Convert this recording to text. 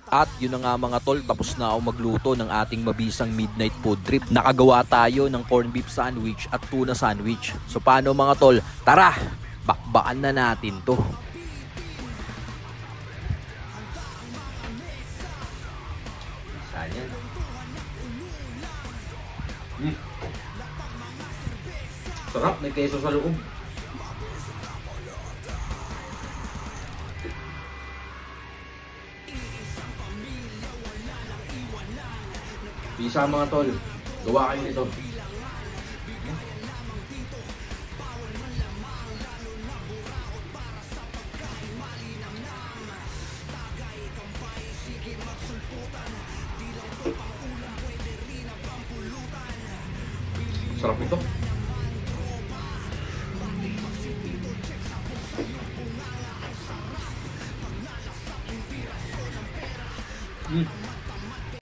At yun na nga mga tol, tapos na ako magluto ng ating mabisang midnight food trip. Nakagawa tayo ng corned beef sandwich at tuna sandwich. So paano mga tol? Tara! Bakbakan na natin to. Sayang. Sarap, may keso sa loob. Bisa mga tol, gawa kayo nito. Sarap ito.